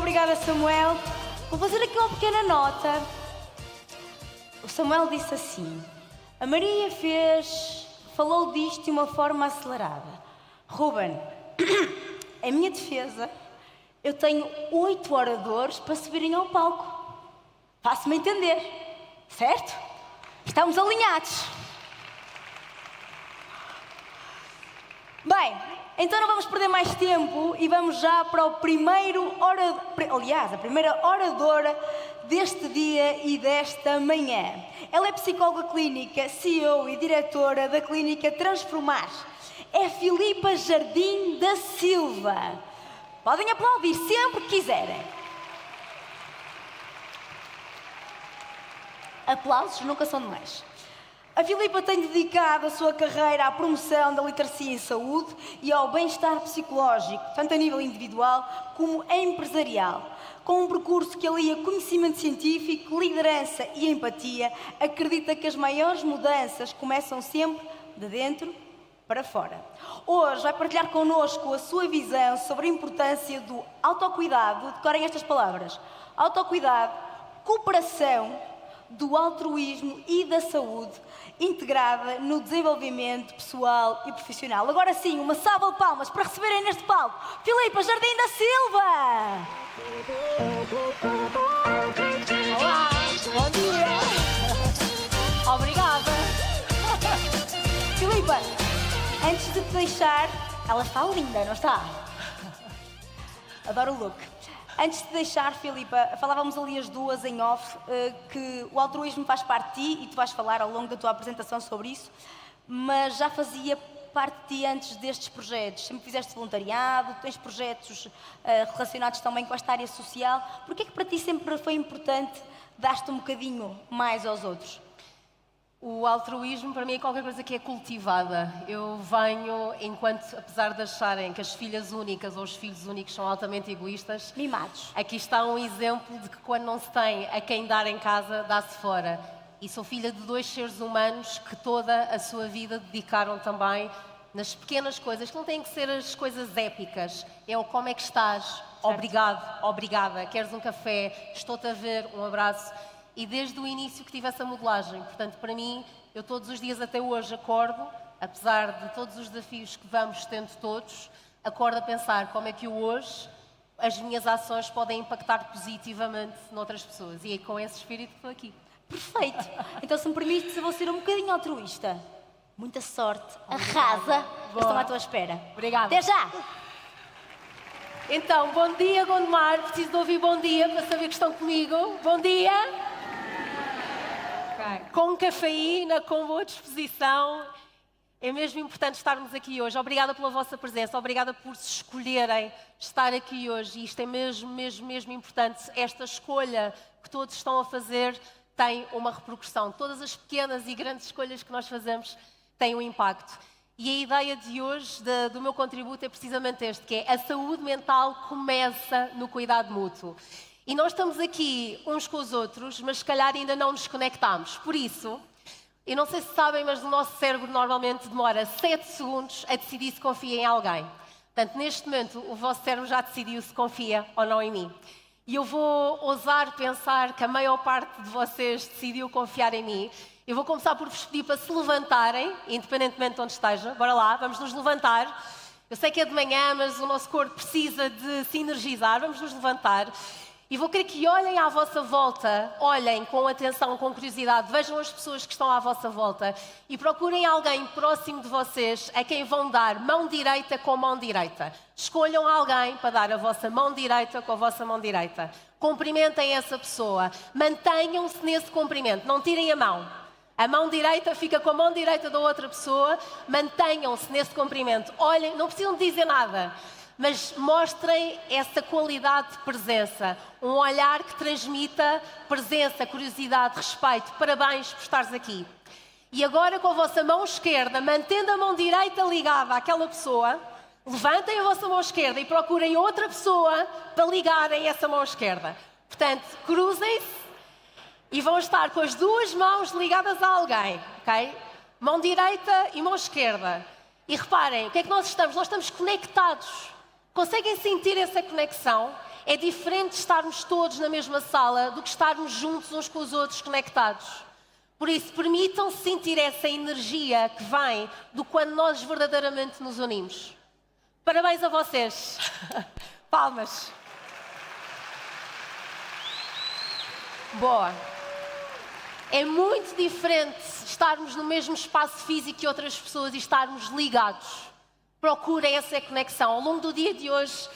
obrigada, Samuel. Vou fazer aqui uma pequena nota. O Samuel disse assim: a Maria falou disto de uma forma acelerada. Ruben, em minha defesa, eu tenho 8 oradores para subirem ao palco. Faço-me entender, certo? Estamos alinhados. Bem, então não vamos perder mais tempo e vamos já para o primeiro orador, aliás, a primeira oradora deste dia e desta manhã. Ela é psicóloga clínica, CEO e diretora da clínica Transformar. É Filipa Jardim da Silva. Podem aplaudir sempre que quiserem. Aplausos nunca são demais. A Filipa tem dedicado a sua carreira à promoção da literacia em saúde e ao bem-estar psicológico, tanto a nível individual como empresarial. Com um percurso que alia conhecimento científico, liderança e empatia, acredita que as maiores mudanças começam sempre de dentro para fora. Hoje vai partilhar connosco a sua visão sobre a importância do autocuidado, decorem estas palavras: autocuidado, cooperação, do altruísmo e da saúde, integrada no desenvolvimento pessoal e profissional. Agora sim, uma salva de palmas para receberem neste palco Filipa Jardim da Silva! Olá, bom dia! Obrigada! Filipa, antes de te deixar... Ela está linda, não está? Adoro o look. Antes de deixar, Filipa, falávamos ali as duas em off, que o altruísmo faz parte de ti e tu vais falar ao longo da tua apresentação sobre isso, mas já fazia parte de ti antes destes projetos. Sempre fizeste voluntariado, tens projetos relacionados também com esta área social. Porquê é que para ti sempre foi importante dar-te um bocadinho mais aos outros? O altruísmo para mim é qualquer coisa que é cultivada. Eu venho, apesar de acharem que as filhas únicas ou os filhos únicos são altamente egoístas, Mimados. aqui está um exemplo de que quando não se tem a quem dar em casa, dá-se fora. E sou filha de 2 seres humanos que toda a sua vida dedicaram também nas pequenas coisas, que não têm que ser as coisas épicas. É o como é que estás, obrigado, obrigada, queres um café, estou-te a ver, um abraço. E desde o início que tive essa modelagem. Portanto, para mim, eu todos os dias até hoje acordo, apesar de todos os desafios que vamos tendo todos, acordo a pensar como é que eu hoje, as minhas ações podem impactar positivamente noutras pessoas. E é com esse espírito que estou aqui. Perfeito. Então, se me permites, eu vou ser um bocadinho altruísta. Muita sorte. Arrasa. Eu estou à tua espera. Obrigada. Até já. Então, bom dia, Gondomar. Preciso de ouvir bom dia para saber que estão comigo. Bom dia. Com cafeína, com boa disposição. É mesmo importante estarmos aqui hoje. Obrigada pela vossa presença, obrigada por se escolherem estar aqui hoje. E isto é mesmo importante. Esta escolha que todos estão a fazer tem uma repercussão. Todas as pequenas e grandes escolhas que nós fazemos têm um impacto. E a ideia de hoje, do meu contributo, é precisamente este, que é a saúde mental começa no cuidado mútuo. E nós estamos aqui uns com os outros, mas se calhar ainda não nos conectamos. Por isso, eu não sei se sabem, mas o nosso cérebro normalmente demora 7 segundos a decidir se confia em alguém. Portanto, neste momento, o vosso cérebro já decidiu se confia ou não em mim. E eu vou ousar pensar que a maior parte de vocês decidiu confiar em mim. Eu vou começar por vos pedir para se levantarem, independentemente de onde estejam. Bora lá, vamos nos levantar. Eu sei que é de manhã, mas o nosso corpo precisa de se energizar. Vamos nos levantar. E vou querer que olhem à vossa volta, olhem com atenção, com curiosidade, vejam as pessoas que estão à vossa volta e procurem alguém próximo de vocês a quem vão dar mão direita com mão direita. Escolham alguém para dar a vossa mão direita com a vossa mão direita. Cumprimentem essa pessoa, mantenham-se nesse cumprimento, não tirem a mão. A mão direita fica com a mão direita da outra pessoa, mantenham-se nesse cumprimento. Olhem, não precisam dizer nada. Mas mostrem essa qualidade de presença, um olhar que transmita presença, curiosidade, respeito. Parabéns por estares aqui. E agora com a vossa mão esquerda, mantendo a mão direita ligada àquela pessoa, levantem a vossa mão esquerda e procurem outra pessoa para ligarem essa mão esquerda. Portanto, cruzem-se e vão estar com as 2 mãos ligadas a alguém, ok? Mão direita e mão esquerda. E reparem, o que é que nós estamos? Nós estamos conectados. Conseguem sentir essa conexão? É diferente estarmos todos na mesma sala do que estarmos juntos uns com os outros, conectados. Por isso, permitam sentir essa energia que vem do quando nós verdadeiramente nos unimos. Parabéns a vocês. Palmas. Boa. É muito diferente estarmos no mesmo espaço físico que outras pessoas e estarmos ligados. Procurem essa conexão. Ao longo do dia de hoje,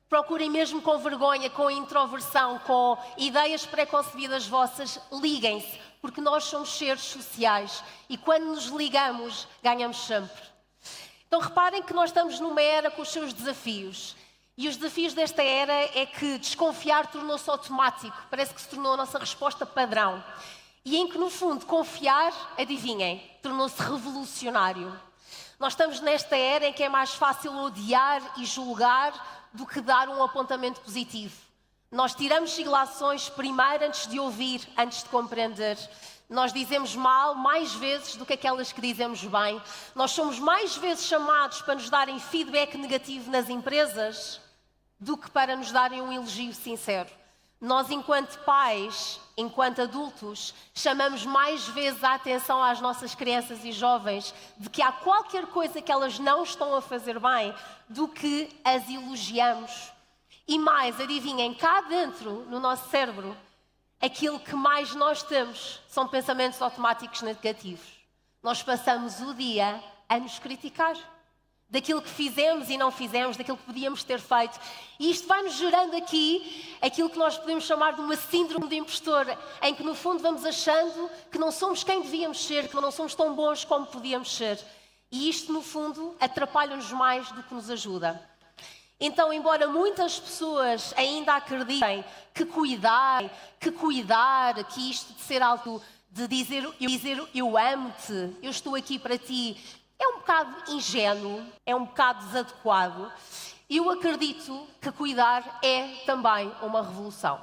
procurem mesmo com vergonha, com introversão, com ideias pré-concebidas vossas, liguem-se, porque nós somos seres sociais e quando nos ligamos, ganhamos sempre. Então reparem que nós estamos numa era com os seus desafios. E os desafios desta era é que desconfiar tornou-se automático, parece que se tornou a nossa resposta padrão. E em que, no fundo, confiar, adivinhem, tornou-se revolucionário. Nós estamos nesta era em que é mais fácil odiar e julgar do que dar um apontamento positivo. Nós tiramos ilações primeiro antes de ouvir, antes de compreender. Nós dizemos mal mais vezes do que aquelas que dizemos bem. Nós somos mais vezes chamados para nos darem feedback negativo nas empresas do que para nos darem um elogio sincero. Nós, enquanto pais, enquanto adultos, chamamos mais vezes a atenção às nossas crianças e jovens de que há qualquer coisa que elas não estão a fazer bem do que as elogiamos. E mais, adivinhem, cá dentro, no nosso cérebro, aquilo que mais nós temos são pensamentos automáticos negativos. Nós passamos o dia a nos criticar. Daquilo que fizemos e não fizemos, daquilo que podíamos ter feito. E isto vai-nos gerando aqui aquilo que nós podemos chamar de uma síndrome de impostor, em que no fundo vamos achando que não somos quem devíamos ser, que não somos tão bons como podíamos ser. E isto no fundo atrapalha-nos mais do que nos ajuda. Então, embora muitas pessoas ainda acreditem que cuidar, que isto de ser algo, de dizer eu amo-te, eu estou aqui para ti, é um bocado ingênuo, é um bocado desadequado. Eu acredito que cuidar é também uma revolução.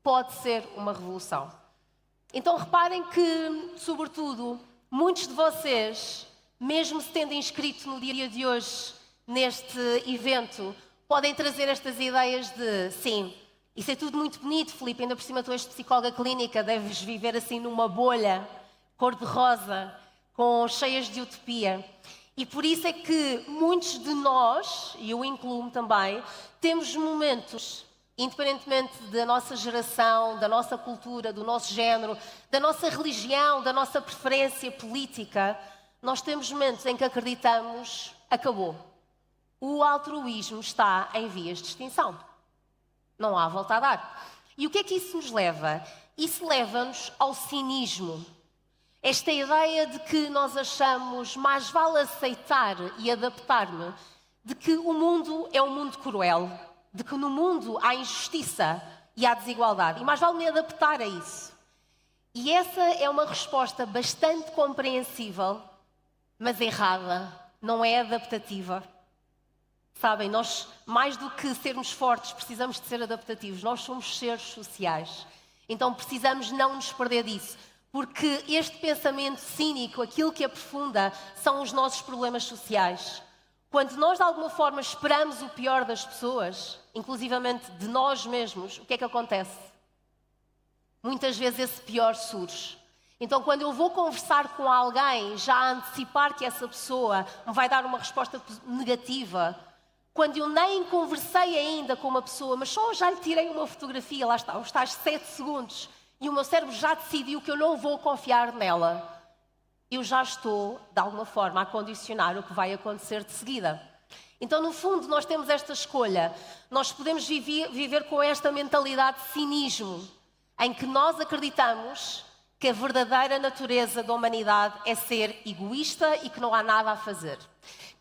Pode ser uma revolução. Então reparem que, sobretudo, muitos de vocês, mesmo se tendo inscrito no dia de hoje neste evento, podem trazer estas ideias de, sim, isso é tudo muito bonito, Filipe, ainda por cima tu és psicóloga clínica, deves viver assim numa bolha, cor-de-rosa, cheias de utopia. E por isso é que muitos de nós, e eu incluo-me também, temos momentos, independentemente da nossa geração, da nossa cultura, do nosso género, da nossa religião, da nossa preferência política, nós temos momentos em que acreditamos, acabou. O altruísmo está em vias de extinção. Não há volta a dar. E o que é que isso nos leva? Isso leva-nos ao cinismo. Esta ideia de que nós achamos mais vale aceitar e adaptar-me, de que o mundo é um mundo cruel, de que no mundo há injustiça e há desigualdade. E mais vale me adaptar a isso. E essa é uma resposta bastante compreensível, mas errada. Não é adaptativa. Sabem, nós, mais do que sermos fortes, precisamos de ser adaptativos. Nós somos seres sociais. Então precisamos não nos perder disso. Porque este pensamento cínico, aquilo que aprofunda, são os nossos problemas sociais. Quando nós, de alguma forma, esperamos o pior das pessoas, inclusivamente de nós mesmos, o que é que acontece? Muitas vezes esse pior surge. Então, quando eu vou conversar com alguém, já a antecipar que essa pessoa me vai dar uma resposta negativa, quando eu nem conversei ainda com uma pessoa, mas só já lhe tirei uma fotografia, lá está, os tais 7 segundos, e o meu cérebro já decidiu que eu não vou confiar nela, eu já estou, de alguma forma, a condicionar o que vai acontecer de seguida. Então, no fundo, nós temos esta escolha. Nós podemos viver com esta mentalidade de cinismo, em que nós acreditamos que a verdadeira natureza da humanidade é ser egoísta e que não há nada a fazer.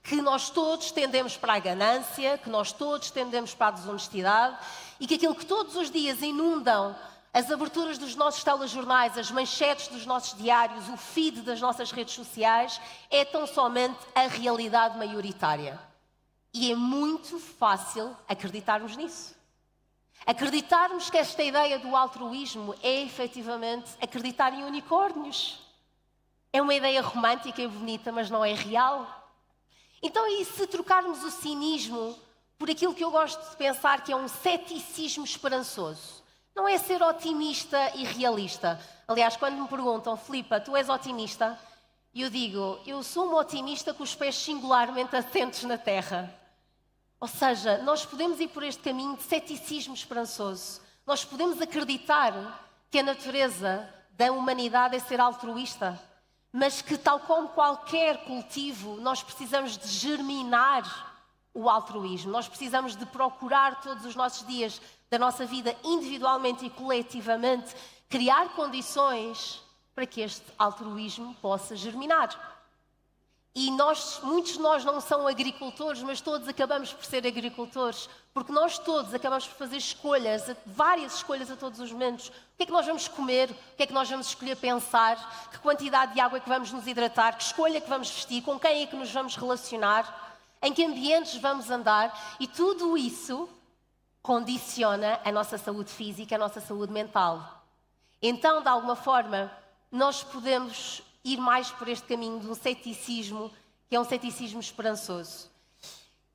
Que nós todos tendemos para a ganância, que nós todos tendemos para a desonestidade e que aquilo que todos os dias inundam as aberturas dos nossos telejornais, as manchetes dos nossos diários, o feed das nossas redes sociais, é tão somente a realidade maioritária. E é muito fácil acreditarmos nisso. Acreditarmos que esta ideia do altruísmo é efetivamente acreditar em unicórnios. É uma ideia romântica e bonita, mas não é real. Então, e se trocarmos o cinismo por aquilo que eu gosto de pensar que é um ceticismo esperançoso. Não é ser otimista e realista. Aliás, quando me perguntam, Filipa, tu és otimista? E eu digo, eu sou uma otimista com os pés singularmente assentes na terra. Ou seja, nós podemos ir por este caminho de ceticismo esperançoso. Nós podemos acreditar que a natureza da humanidade é ser altruísta, mas que, tal como qualquer cultivo, nós precisamos de germinar o altruísmo. Nós precisamos de procurar todos os nossos dias da nossa vida, individualmente e coletivamente, criar condições para que este altruísmo possa germinar. E muitos de nós não são agricultores, mas todos acabamos por ser agricultores, porque nós todos acabamos por fazer escolhas, várias escolhas a todos os momentos. O que é que nós vamos comer? O que é que nós vamos escolher pensar? Que quantidade de água é que vamos nos hidratar? Que escolha é que vamos vestir? Com quem é que nos vamos relacionar? Em que ambientes vamos andar? E tudo isso condiciona a nossa saúde física, a nossa saúde mental. Então, de alguma forma, nós podemos ir mais por este caminho de um ceticismo, que é um ceticismo esperançoso.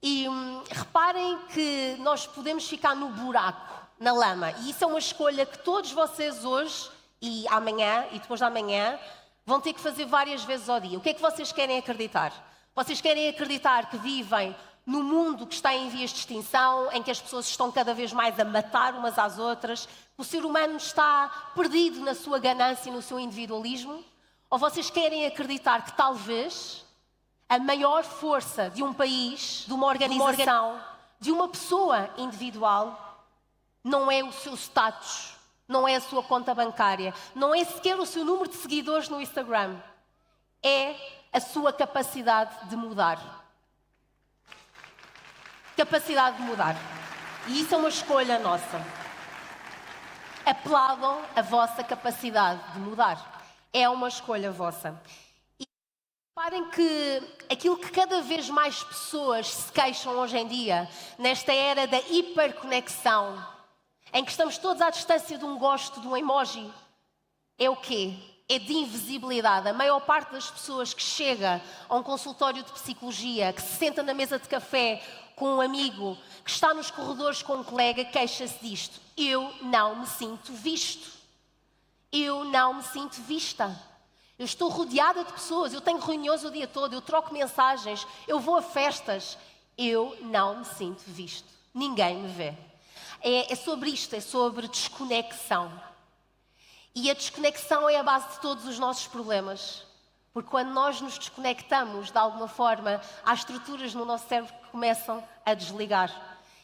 E reparem que nós podemos ficar no buraco, na lama. E isso é uma escolha que todos vocês hoje e amanhã e depois de amanhã vão ter que fazer várias vezes ao dia. O que é que vocês querem acreditar? Vocês querem acreditar que vivem num mundo que está em vias de extinção, em que as pessoas estão cada vez mais a matar umas às outras, que o ser humano está perdido na sua ganância e no seu individualismo? Ou vocês querem acreditar que talvez a maior força de um país, de uma organização, de uma pessoa individual, não é o seu status, não é a sua conta bancária, não é sequer o seu número de seguidores no Instagram, é a sua capacidade de mudar. Capacidade de mudar. E isso é uma escolha nossa. Aplaudam a vossa capacidade de mudar. É uma escolha vossa. E reparem que aquilo que cada vez mais pessoas se queixam hoje em dia, nesta era da hiperconexão, em que estamos todos à distância de um gosto, de um emoji, é o quê? É de invisibilidade. A maior parte das pessoas que chega a um consultório de psicologia, que se senta na mesa de café com um amigo, que está nos corredores com um colega, queixa-se disto. Eu não me sinto visto. Eu não me sinto vista. Eu estou rodeada de pessoas, eu tenho reuniões o dia todo, eu troco mensagens, eu vou a festas. Eu não me sinto visto. Ninguém me vê. É sobre isto, é sobre desconexão. E a desconexão é a base de todos os nossos problemas. Porque quando nós nos desconectamos, de alguma forma, há estruturas no nosso cérebro que começam a desligar.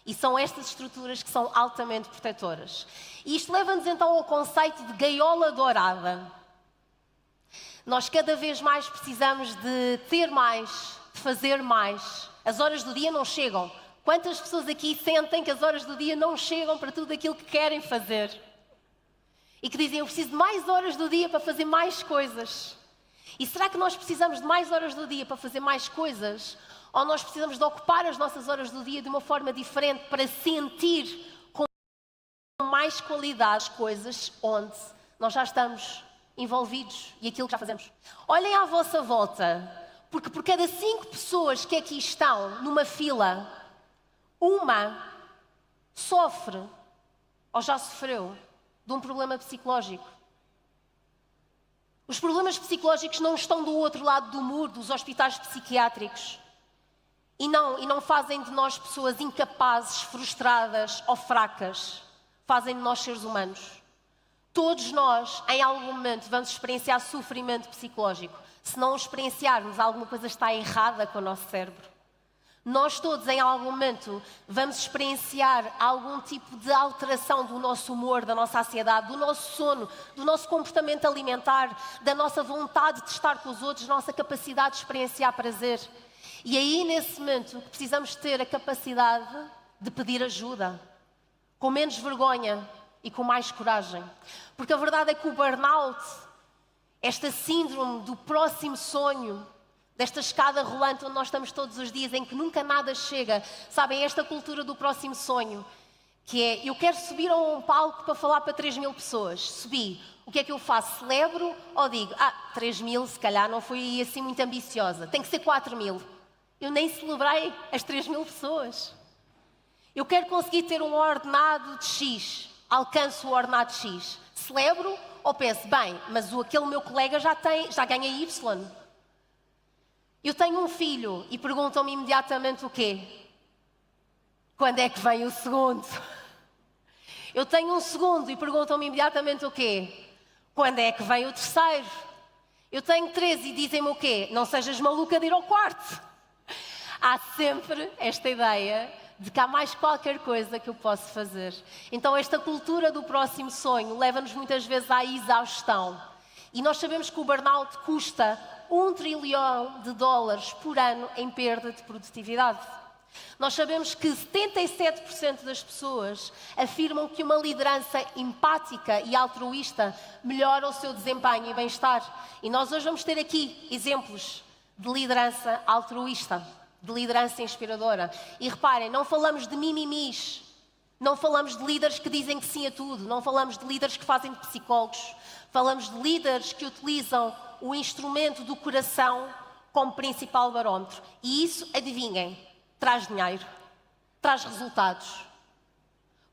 E são estas estruturas que são altamente protetoras. E isto leva-nos então ao conceito de gaiola dourada. Nós cada vez mais precisamos de ter mais, de fazer mais. As horas do dia não chegam. Quantas pessoas aqui sentem que as horas do dia não chegam para tudo aquilo que querem fazer? E que dizem, eu preciso de mais horas do dia para fazer mais coisas. E será que nós precisamos de mais horas do dia para fazer mais coisas? Ou nós precisamos de ocupar as nossas horas do dia de uma forma diferente para sentir com mais qualidade as coisas onde nós já estamos envolvidos e aquilo que já fazemos? Olhem à vossa volta, porque por cada 5 pessoas que aqui estão numa fila, uma sofre ou já sofreu de um problema psicológico. Os problemas psicológicos não estão do outro lado do muro dos hospitais psiquiátricos. E não fazem de nós pessoas incapazes, frustradas ou fracas. Fazem de nós seres humanos. Todos nós, em algum momento, vamos experienciar sofrimento psicológico. Se não o experienciarmos, alguma coisa está errada com o nosso cérebro. Nós todos, em algum momento, vamos experienciar algum tipo de alteração do nosso humor, da nossa ansiedade, do nosso sono, do nosso comportamento alimentar, da nossa vontade de estar com os outros, da nossa capacidade de experienciar prazer. E aí, nesse momento, precisamos ter a capacidade de pedir ajuda, com menos vergonha e com mais coragem. Porque a verdade é que o burnout, esta síndrome do próximo sonho, desta escada rolante onde nós estamos todos os dias, em que nunca nada chega. Sabem, esta cultura do próximo sonho, que é, eu quero subir a um palco para falar para 3.000 pessoas. Subi. O que é que eu faço? Celebro ou digo, 3.000 se calhar não fui assim muito ambiciosa. Tem que ser 4.000. Eu nem celebrei as 3.000 pessoas. Eu quero conseguir ter um ordenado de X. Alcanço o ordenado de X. Celebro ou penso, bem, mas aquele meu colega já ganha Y. Eu tenho um filho e perguntam-me imediatamente o quê? Quando é que vem o segundo? Eu tenho um segundo e perguntam-me imediatamente o quê? Quando é que vem o terceiro? Eu tenho 3 e dizem-me o quê? Não sejas maluca de ir ao quarto. Há sempre esta ideia de que há mais qualquer coisa que eu posso fazer. Então esta cultura do próximo sonho leva-nos muitas vezes à exaustão. E nós sabemos que o burnout custa $1 trilhão por ano em perda de produtividade. Nós sabemos que 77% das pessoas afirmam que uma liderança empática e altruísta melhora o seu desempenho e bem-estar. E nós hoje vamos ter aqui exemplos de liderança altruísta, de liderança inspiradora. E reparem, não falamos de mimimis, não falamos de líderes que dizem que sim a tudo, não falamos de líderes que fazem de psicólogos, falamos de líderes que utilizam o instrumento do coração como principal barómetro. E isso, adivinhem, traz dinheiro, traz resultados.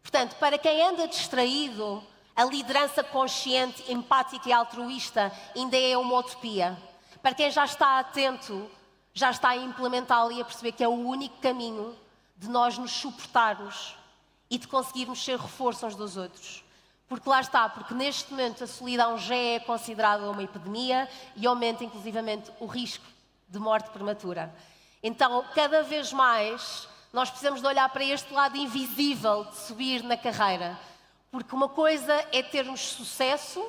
Portanto, para quem anda distraído, a liderança consciente, empática e altruísta ainda é uma utopia. Para quem já está atento, já está a implementá-la e a perceber que é o único caminho de nós nos suportarmos e de conseguirmos ser reforço uns dos outros. Porque lá está, porque neste momento a solidão já é considerada uma epidemia e aumenta inclusivamente o risco de morte prematura. Então, cada vez mais, nós precisamos de olhar para este lado invisível de subir na carreira. Porque uma coisa é termos sucesso,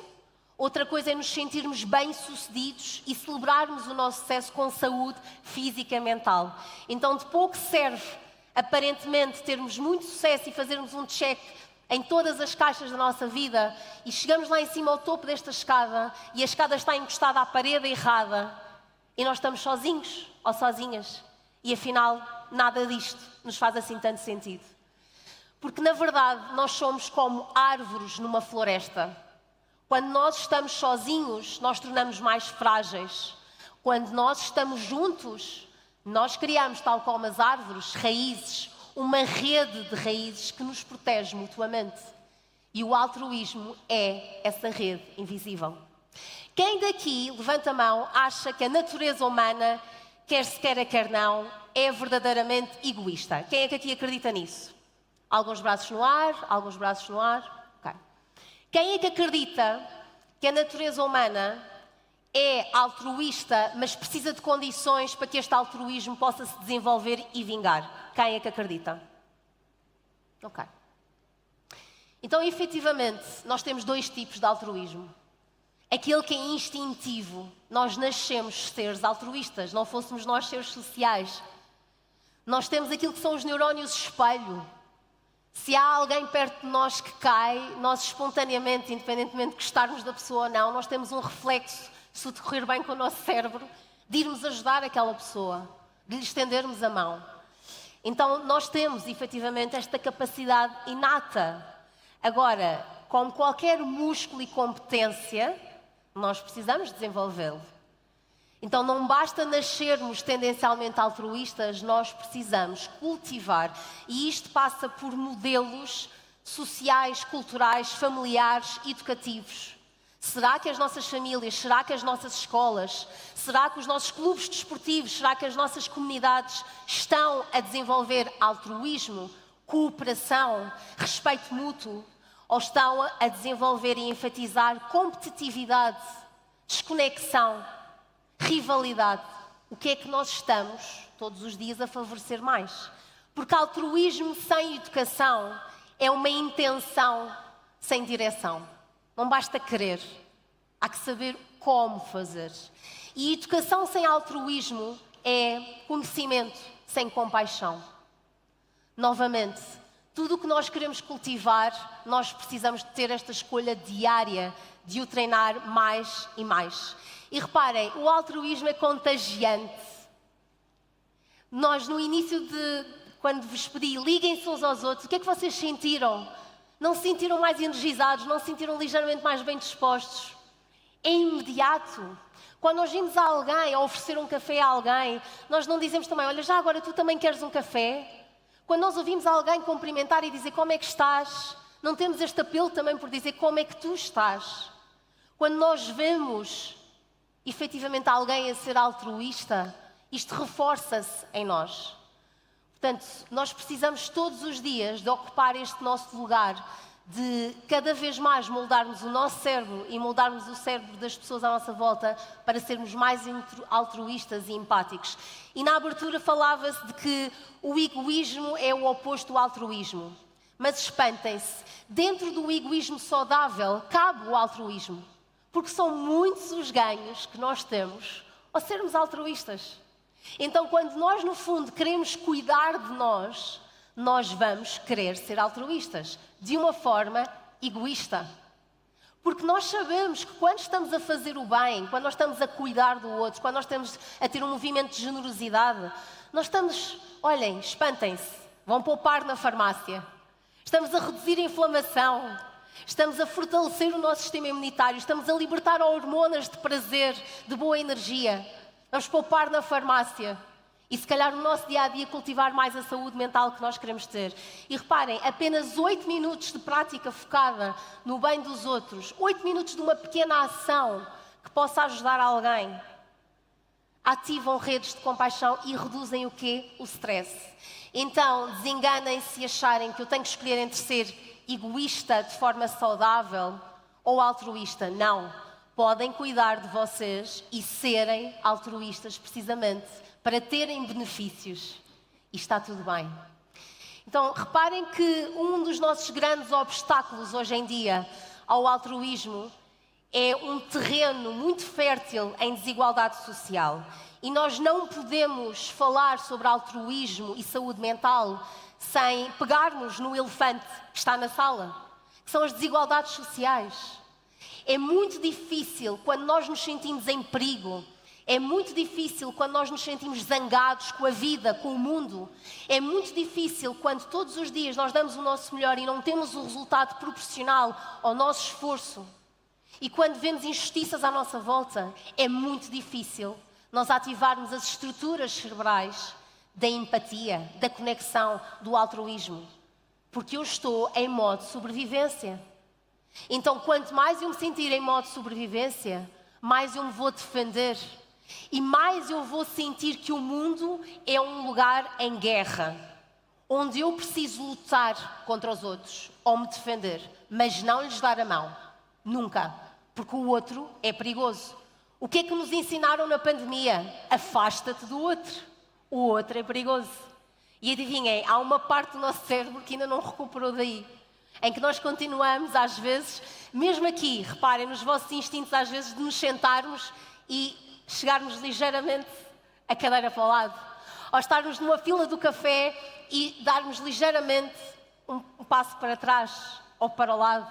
outra coisa é nos sentirmos bem-sucedidos e celebrarmos o nosso sucesso com saúde física e mental. Então, de pouco serve, aparentemente, termos muito sucesso e fazermos um check em todas as caixas da nossa vida e chegamos lá em cima ao topo desta escada e a escada está encostada à parede errada e nós estamos sozinhos ou sozinhas. E afinal, nada disto nos faz assim tanto sentido. Porque na verdade nós somos como árvores numa floresta. Quando nós estamos sozinhos, nós tornamos mais frágeis. Quando nós estamos juntos, nós criamos, tal como as árvores, raízes, uma rede de raízes que nos protege mutuamente. E o altruísmo é essa rede invisível. Quem daqui, levanta a mão, acha que a natureza humana, quer se queira, quer não, é verdadeiramente egoísta? Quem é que aqui acredita nisso? Alguns braços no ar, alguns braços no ar. Okay. Quem é que acredita que a natureza humana é altruísta, mas precisa de condições para que este altruísmo possa se desenvolver e vingar? Quem é que acredita? Ok. Então, efetivamente, nós temos 2 tipos de altruísmo. Aquele que é instintivo. Nós nascemos seres altruístas, não fôssemos nós seres sociais. Nós temos aquilo que são os neurónios espelho. Se há alguém perto de nós que cai, nós espontaneamente, independentemente de gostarmos da pessoa ou não, nós temos um reflexo, se tudo correr bem com o nosso cérebro, de irmos ajudar aquela pessoa, de lhe estendermos a mão. Então, nós temos, efetivamente, esta capacidade inata. Agora, como qualquer músculo e competência, nós precisamos desenvolvê-lo. Então, não basta nascermos tendencialmente altruístas, nós precisamos cultivar. E isto passa por modelos sociais, culturais, familiares, educativos. Será que as nossas famílias, será que as nossas escolas, será que os nossos clubes desportivos, será que as nossas comunidades estão a desenvolver altruísmo, cooperação, respeito mútuo? Ou estão a desenvolver e enfatizar competitividade, desconexão, rivalidade? O que é que nós estamos todos os dias a favorecer mais? Porque altruísmo sem educação é uma intenção sem direção. Não basta querer, há que saber como fazer. E educação sem altruísmo é conhecimento sem compaixão. Novamente, tudo o que nós queremos cultivar, nós precisamos de ter esta escolha diária de o treinar mais e mais. E reparem, o altruísmo é contagiante. Nós, no início quando vos pedi, liguem-se uns aos outros, o que é que vocês sentiram? Não se sentiram mais energizados? Não se sentiram ligeiramente mais bem dispostos? É imediato. Quando nós vimos a alguém, a oferecer um café a alguém, nós não dizemos também, olha, já agora tu também queres um café? Quando nós ouvimos alguém cumprimentar e dizer como é que estás, não temos este apelo também por dizer como é que tu estás. Quando nós vemos efetivamente alguém a ser altruísta, isto reforça-se em nós. Portanto, nós precisamos todos os dias de ocupar este nosso lugar, de cada vez mais moldarmos o nosso cérebro e moldarmos o cérebro das pessoas à nossa volta para sermos mais altruístas e empáticos. E na abertura falava-se de que o egoísmo é o oposto do altruísmo. Mas espantem-se, dentro do egoísmo saudável cabe o altruísmo. Porque são muitos os ganhos que nós temos ao sermos altruístas. Então, quando nós, no fundo, queremos cuidar de nós, nós vamos querer ser altruístas, de uma forma egoísta. Porque nós sabemos que quando estamos a fazer o bem, quando nós estamos a cuidar do outro, quando nós estamos a ter um movimento de generosidade, nós estamos, olhem, espantem-se, vão poupar na farmácia. Estamos a reduzir a inflamação, estamos a fortalecer o nosso sistema imunitário, estamos a libertar hormonas de prazer, de boa energia. Vamos poupar na farmácia e, se calhar, no nosso dia-a-dia, cultivar mais a saúde mental que nós queremos ter. E reparem, apenas 8 minutos de prática focada no bem dos outros, 8 minutos de uma pequena ação que possa ajudar alguém, ativam redes de compaixão e reduzem o quê? O stress. Então, desenganem-se e acharem que eu tenho que escolher entre ser egoísta de forma saudável ou altruísta. Não. Podem cuidar de vocês e serem altruístas precisamente para terem benefícios. E está tudo bem. Então, reparem que um dos nossos grandes obstáculos hoje em dia ao altruísmo é um terreno muito fértil em desigualdade social. E nós não podemos falar sobre altruísmo e saúde mental sem pegarmos no elefante que está na sala, que são as desigualdades sociais. É muito difícil quando nós nos sentimos em perigo. É muito difícil quando nós nos sentimos zangados com a vida, com o mundo. É muito difícil quando todos os dias nós damos o nosso melhor e não temos o resultado proporcional ao nosso esforço. E quando vemos injustiças à nossa volta, é muito difícil nós ativarmos as estruturas cerebrais da empatia, da conexão, do altruísmo. Porque eu estou em modo de sobrevivência. Então, quanto mais eu me sentir em modo de sobrevivência, mais eu me vou defender. E mais eu vou sentir que o mundo é um lugar em guerra, onde eu preciso lutar contra os outros ou me defender, mas não lhes dar a mão. Nunca. Porque o outro é perigoso. O que é que nos ensinaram na pandemia? Afasta-te do outro. O outro é perigoso. E adivinhem, há uma parte do nosso cérebro que ainda não recuperou daí. Em que nós continuamos, às vezes, mesmo aqui, reparem nos vossos instintos, às vezes, de nos sentarmos e chegarmos ligeiramente a cadeira para o lado. Ou estarmos numa fila do café e darmos ligeiramente um passo para trás ou para o lado.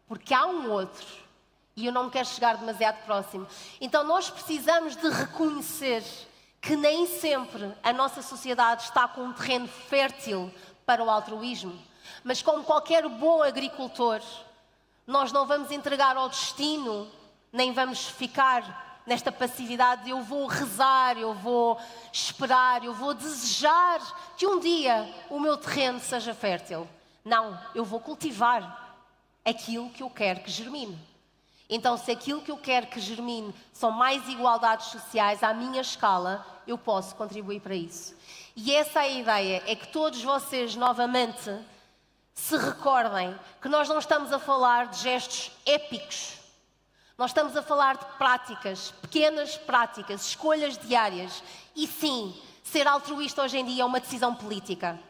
Porque há um outro e eu não me quero chegar demasiado próximo. Então nós precisamos de reconhecer que nem sempre a nossa sociedade está com um terreno fértil para o altruísmo. Mas como qualquer bom agricultor, nós não vamos entregar ao destino, nem vamos ficar nesta passividade de eu vou rezar, eu vou esperar, eu vou desejar que um dia o meu terreno seja fértil. Não, eu vou cultivar aquilo que eu quero que germine. Então, se aquilo que eu quero que germine são mais igualdades sociais à minha escala, eu posso contribuir para isso. E essa é a ideia, é que todos vocês, novamente, se recordem que nós não estamos a falar de gestos épicos. Nós estamos a falar de práticas, pequenas práticas, escolhas diárias. E sim, ser altruísta hoje em dia é uma decisão política.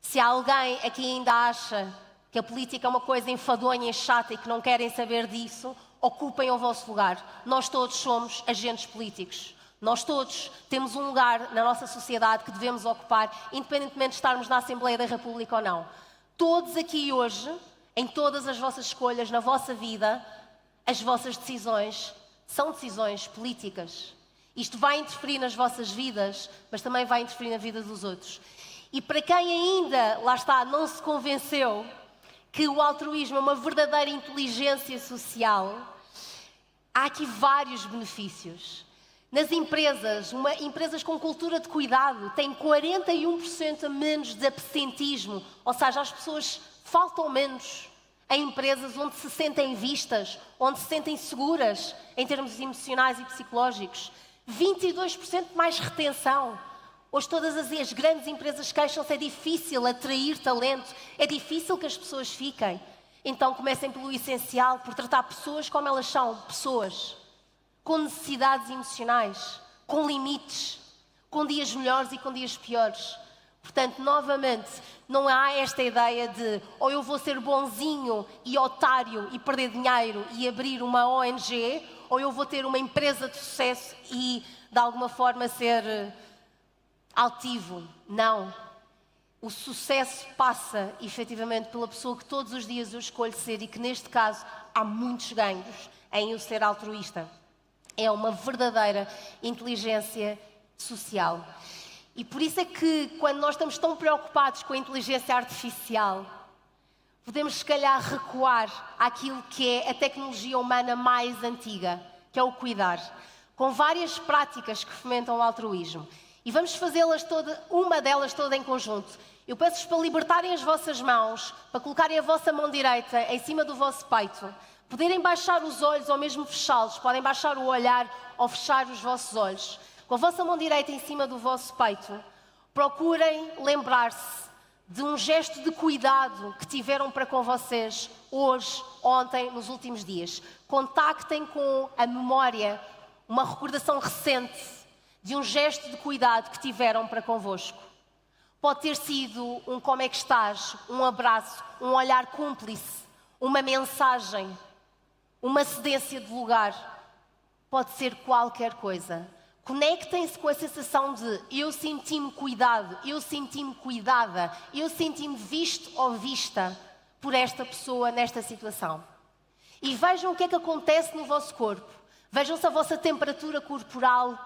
Se alguém aqui ainda acha que a política é uma coisa enfadonha e chata e que não querem saber disso, ocupem o vosso lugar. Nós todos somos agentes políticos. Nós todos temos um lugar na nossa sociedade que devemos ocupar, independentemente de estarmos na Assembleia da República ou não. Todos aqui hoje, em todas as vossas escolhas, na vossa vida, as vossas decisões são decisões políticas. Isto vai interferir nas vossas vidas, mas também vai interferir na vida dos outros. E para quem ainda, lá está, não se convenceu que o altruísmo é uma verdadeira inteligência social, há aqui vários benefícios. Nas empresas, empresas com cultura de cuidado têm 41% a menos de absentismo, ou seja, as pessoas faltam menos em empresas onde se sentem vistas, onde se sentem seguras em termos emocionais e psicológicos. 22% mais retenção. Hoje todas as grandes empresas queixam-se, é difícil atrair talento, é difícil que as pessoas fiquem. Então comecem pelo essencial, por tratar pessoas como elas são, pessoas, com necessidades emocionais, com limites, com dias melhores e com dias piores. Portanto, novamente, não há esta ideia de ou eu vou ser bonzinho e otário e perder dinheiro e abrir uma ONG, ou eu vou ter uma empresa de sucesso e, de alguma forma, ser altivo. Não. O sucesso passa, efetivamente, pela pessoa que todos os dias eu escolho ser e que, neste caso, há muitos ganhos em eu ser altruísta. É uma verdadeira inteligência social. E por isso é que, quando nós estamos tão preocupados com a inteligência artificial, podemos, se calhar, recuar àquilo que é a tecnologia humana mais antiga, que é o cuidar, com várias práticas que fomentam o altruísmo. E vamos fazê-las uma delas toda em conjunto. Eu peço-vos para libertarem as vossas mãos, para colocarem a vossa mão direita em cima do vosso peito, poderem baixar os olhos ou mesmo fechá-los, podem baixar o olhar ou fechar os vossos olhos. Com a vossa mão direita em cima do vosso peito, procurem lembrar-se de um gesto de cuidado que tiveram para com vocês hoje, ontem, nos últimos dias. Contactem com a memória uma recordação recente de um gesto de cuidado que tiveram para convosco. Pode ter sido um como é que estás, um abraço, um olhar cúmplice, uma mensagem, uma cedência de lugar. Pode ser qualquer coisa. Conectem-se com a sensação de eu senti-me cuidado, eu senti-me cuidada, eu senti-me visto ou vista por esta pessoa nesta situação. E vejam o que é que acontece no vosso corpo. Vejam se a vossa temperatura corporal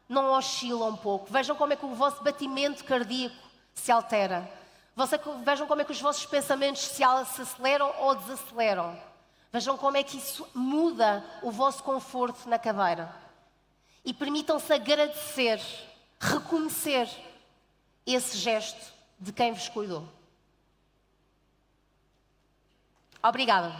não oscila um pouco. Vejam como é que o vosso batimento cardíaco se altera. Vejam como é que os vossos pensamentos se aceleram ou desaceleram. Vejam como é que isso muda o vosso conforto na cadeira. E permitam-se agradecer, reconhecer esse gesto de quem vos cuidou. Obrigada.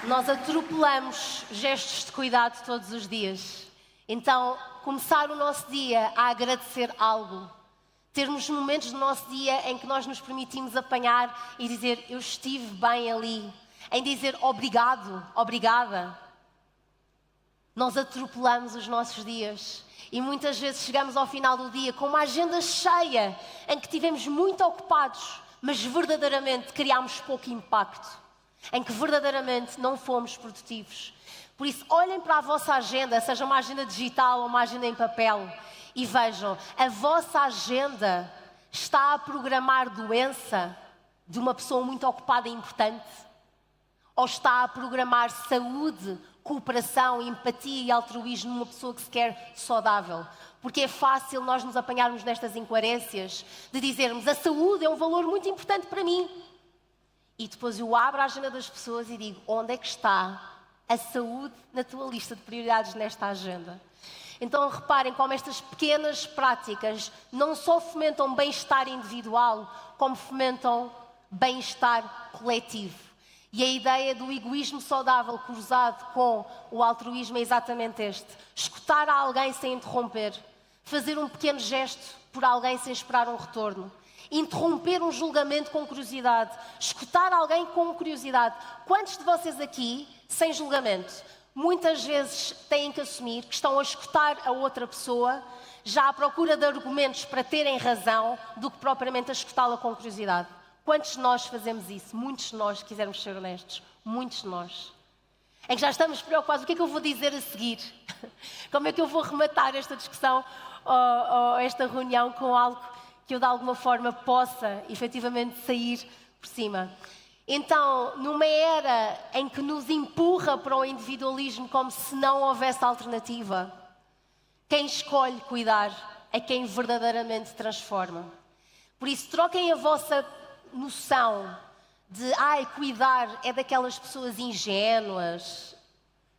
Nós atropelamos gestos de cuidado todos os dias. Então, começar o nosso dia a agradecer algo. Termos momentos do nosso dia em que nós nos permitimos apanhar e dizer eu estive bem ali. Em dizer obrigado, obrigada. Nós atropelamos os nossos dias. E muitas vezes chegamos ao final do dia com uma agenda cheia em que estivemos muito ocupados, mas verdadeiramente criámos pouco impacto. Em que verdadeiramente não fomos produtivos. Por isso, olhem para a vossa agenda, seja uma agenda digital ou uma agenda em papel, e vejam, a vossa agenda está a programar doença de uma pessoa muito ocupada e importante? Ou está a programar saúde, cooperação, empatia e altruísmo numa pessoa que se quer saudável? Porque é fácil nós nos apanharmos nestas incoerências de dizermos a saúde é um valor muito importante para mim. E depois eu abro a agenda das pessoas e digo, onde é que está a saúde na tua lista de prioridades nesta agenda? Então reparem como estas pequenas práticas não só fomentam bem-estar individual, como fomentam bem-estar coletivo. E a ideia do egoísmo saudável cruzado com o altruísmo é exatamente este. Escutar a alguém sem interromper. Fazer um pequeno gesto por alguém sem esperar um retorno. Interromper um julgamento com curiosidade. Escutar alguém com curiosidade. Quantos de vocês aqui, sem julgamento, muitas vezes têm que assumir que estão a escutar a outra pessoa já à procura de argumentos para terem razão do que propriamente a escutá-la com curiosidade? Quantos de nós fazemos isso? Muitos de nós, se quisermos ser honestos. Muitos de nós. Em que já estamos preocupados. O que é que eu vou dizer a seguir? Como é que eu vou rematar esta discussão ou esta reunião com algo que eu de alguma forma possa efetivamente sair por cima? Então, numa era em que nos empurra para o individualismo como se não houvesse alternativa, quem escolhe cuidar é quem verdadeiramente transforma. Por isso, troquem a vossa noção cuidar é daquelas pessoas ingênuas,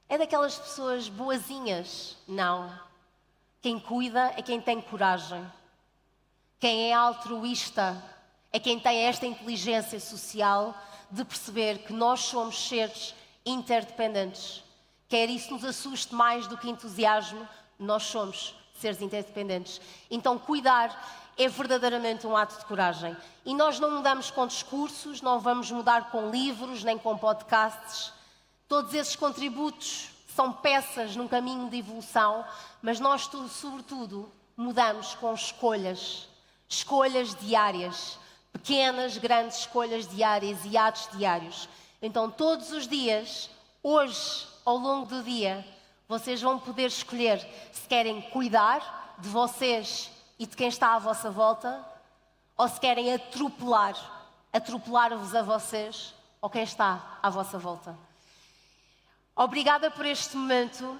é daquelas pessoas boazinhas. Não. Quem cuida é quem tem coragem. Quem é altruísta é quem tem esta inteligência social de perceber que nós somos seres interdependentes. Quer isso nos assuste mais do que entusiasmo, nós somos seres interdependentes. Então, cuidar é verdadeiramente um ato de coragem. E nós não mudamos com discursos, não vamos mudar com livros, nem com podcasts. Todos esses contributos são peças num caminho de evolução, mas nós, sobretudo, mudamos com escolhas. Escolhas diárias. Pequenas, grandes escolhas diárias e atos diários. Então, todos os dias, hoje, ao longo do dia, vocês vão poder escolher se querem cuidar de vocês e de quem está à vossa volta, ou se querem atropelar-vos a vocês ou quem está à vossa volta. Obrigada por este momento.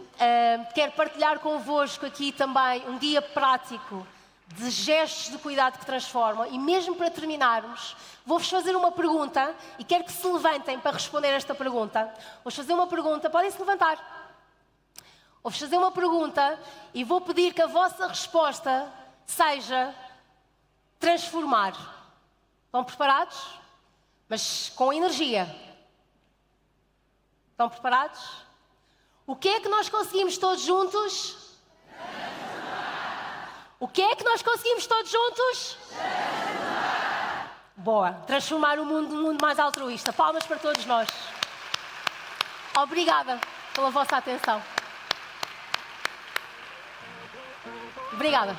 Quero partilhar convosco aqui também um guia prático de gestos de cuidado que transformam. E mesmo para terminarmos, vou-vos fazer uma pergunta e quero que se levantem para responder esta pergunta. Vou-vos fazer uma pergunta, podem se levantar. Vou-vos fazer uma pergunta e vou pedir que a vossa resposta seja transformar. Estão preparados? Mas com energia. Estão preparados? O que é que nós conseguimos todos juntos? O que é que nós conseguimos todos juntos? Boa. Transformar o mundo num mundo mais altruísta. Palmas para todos nós. Obrigada pela vossa atenção. Obrigada.